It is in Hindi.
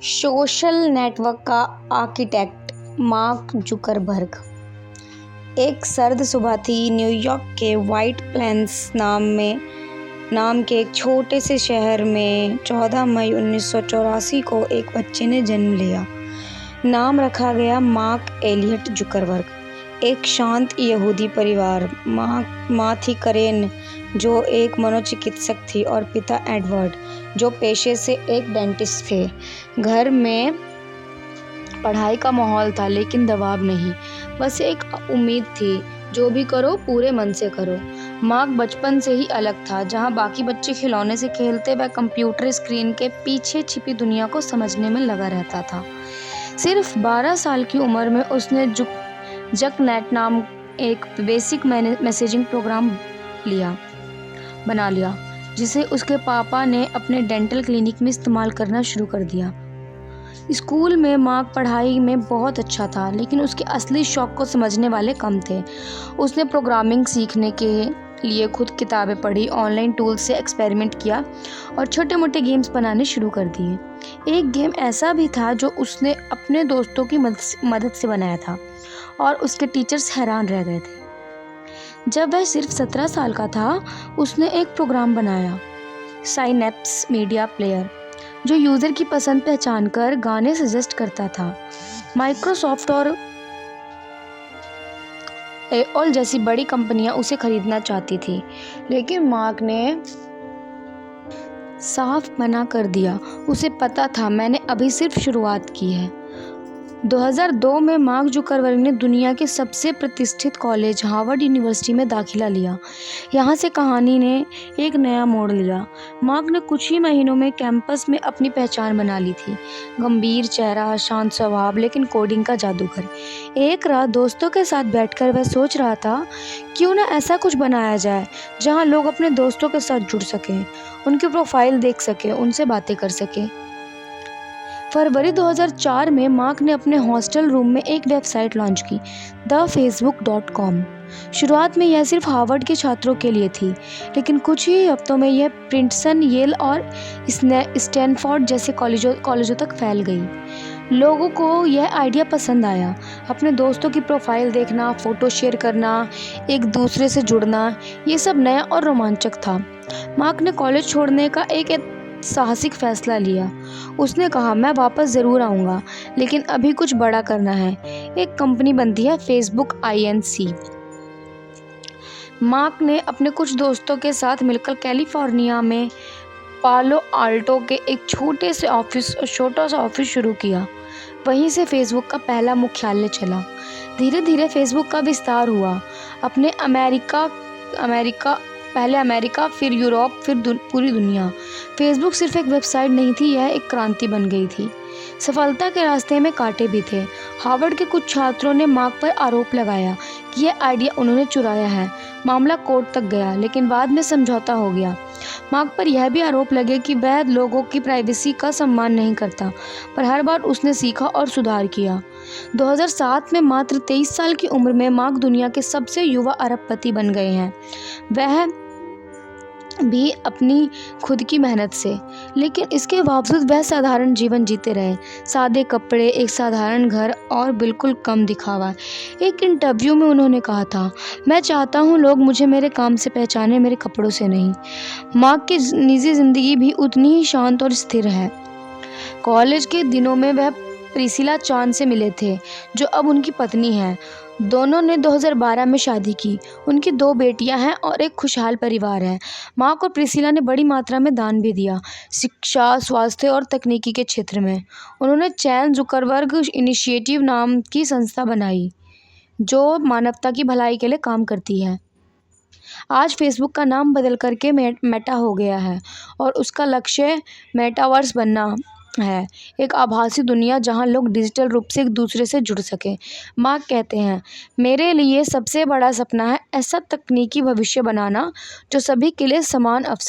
सोशल नेटवर्क का आर्किटेक्ट मार्क जुकरबर्ग। एक सर्द सुबह थी। न्यूयॉर्क के व्हाइट प्लेन्स नाम के एक छोटे से शहर में 14 मई 1984 को एक बच्चे ने जन्म लिया। नाम रखा गया मार्क एलियट जुकरबर्ग। एक शांत यहूदी परिवार। माँ थी करेन, जो एक मनोचिकित्सक थी, और पिता एडवर्ड, जो पेशे से एक डेंटिस्ट थे। घर में पढ़ाई का माहौल था, लेकिन दबाव नहीं, बस एक उम्मीद थी, जो भी करो पूरे मन से करो। मार्क बचपन से ही अलग था। जहाँ बाकी बच्चे खिलौने से खेलते, वह कंप्यूटर स्क्रीन के पीछे छिपी दुनिया को समझने में लगा रहता था। सिर्फ 12 साल की उम्र में उसने जकनेट नाम एक बेसिक मैसेजिंग प्रोग्राम बना लिया, जिसे उसके पापा ने अपने डेंटल क्लिनिक में इस्तेमाल करना शुरू कर दिया। स्कूल में मार्क पढ़ाई में बहुत अच्छा था, लेकिन उसके असली शौक को समझने वाले कम थे। उसने प्रोग्रामिंग सीखने के लिए खुद किताबें पढ़ी, ऑनलाइन टूल्स से एक्सपेरिमेंट किया और छोटे मोटे गेम्स बनाने शुरू कर दिए। एक गेम ऐसा भी था जो उसने अपने दोस्तों की मदद से बनाया था, और उसके टीचर्स हैरान रह गए थे। जब वह सिर्फ 17 साल का था, उसने एक प्रोग्राम बनाया, साइनेप्स मीडिया प्लेयर, जो यूज़र की पसंद पहचान कर गाने सजेस्ट करता था। माइक्रोसॉफ्ट और एप्पल जैसी बड़ी कंपनियां उसे खरीदना चाहती थी, लेकिन मार्क ने साफ मना कर दिया। उसे पता था, मैंने अभी सिर्फ शुरुआत की है। 2002 में मार्क जुकरबर्ग ने दुनिया के सबसे प्रतिष्ठित कॉलेज हार्वर्ड यूनिवर्सिटी में दाखिला लिया। यहाँ से कहानी ने एक नया मोड़ लिया। मार्क ने कुछ ही महीनों में कैंपस में अपनी पहचान बना ली थी। गंभीर चेहरा, शांत स्वभाव, लेकिन कोडिंग का जादूगर। एक रात दोस्तों के साथ बैठकर वह सोच रहा था, क्यों ना ऐसा कुछ बनाया जाए जहाँ लोग अपने दोस्तों के साथ जुड़ सकें, उनकी प्रोफाइल देख सकें, उनसे बातें कर सकें। फरवरी 2004 में मार्क ने अपने हॉस्टल रूम में एक वेबसाइट लॉन्च की, thefacebook.com। शुरुआत में यह सिर्फ हार्वर्ड के छात्रों के लिए थी, लेकिन कुछ ही हफ्तों में यह प्रिंसटन, येल और स्टैनफोर्ड जैसे कॉलेजों तक फैल गई। लोगों को यह आइडिया पसंद आया। अपने दोस्तों की प्रोफाइल देखना, फ़ोटो शेयर करना, एक दूसरे से जुड़ना, ये सब नया और रोमांचक था। मार्क ने कॉलेज छोड़ने का एक साहसिक फैसला लिया। उसने कहा, मैं वापस ज़रूर आऊँगा, लेकिन अभी कुछ बड़ा करना है। एक कंपनी बनती है, फेसबुक INC। मार्क ने अपने कुछ दोस्तों के साथ मिलकर कैलिफोर्निया में पालो आल्टो के एक छोटा सा ऑफिस शुरू किया। वहीं से फेसबुक का पहला मुख्यालय चला। धीरे धीरे फेसबुक का विस्तार हुआ। पहले अमेरिका, फिर यूरोप, फिर पूरी दुनिया। फेसबुक सिर्फ एक वेबसाइट नहीं थी, यह एक क्रांति बन गई थी। सफलता के रास्ते में कांटे भी थे। हार्वर्ड के कुछ छात्रों ने मार्क पर आरोप लगाया कि यह आइडिया उन्होंने चुराया है। मामला कोर्ट तक गया, लेकिन बाद में समझौता हो गया। मार्क पर यह भी आरोप लगे कि वह लोगों की प्राइवेसी का सम्मान नहीं करता, पर हर बार उसने सीखा और सुधार किया। 2007 में मात्र 23 साल की उम्र में मार्क दुनिया के सबसे युवा अरबपति बन गए हैं, वह भी अपनी खुद की मेहनत से। लेकिन इसके बावजूद वह साधारण जीवन जीते रहे। सादे कपड़े, एक साधारण घर और बिल्कुल कम दिखावा। एक इंटरव्यू में उन्होंने कहा था, मैं चाहता हूँ लोग मुझे मेरे काम से पहचाने, मेरे कपड़ों से नहीं। मार्क की निजी जिंदगी भी उतनी ही शांत और स्थिर है। कॉलेज के दिनों में वह प्रिसिला चान से मिले थे, जो अब उनकी पत्नी हैं। दोनों ने 2012 में शादी की। उनकी 2 बेटियां हैं और एक खुशहाल परिवार है। मार्क और प्रिसिला ने बड़ी मात्रा में दान भी दिया, शिक्षा, स्वास्थ्य और तकनीकी के क्षेत्र में। उन्होंने चैन जुकरबर्ग इनिशिएटिव नाम की संस्था बनाई, जो मानवता की भलाई के लिए काम करती है। आज फेसबुक का नाम बदल करके मेटा हो गया है, और उसका लक्ष्य मेटावर्स बनना है, एक आभासी दुनिया जहां लोग डिजिटल रूप से एक दूसरे से जुड़ सकें। मार्क कहते हैं, मेरे लिए सबसे बड़ा सपना है ऐसा तकनीकी भविष्य बनाना जो सभी के लिए समान अवसर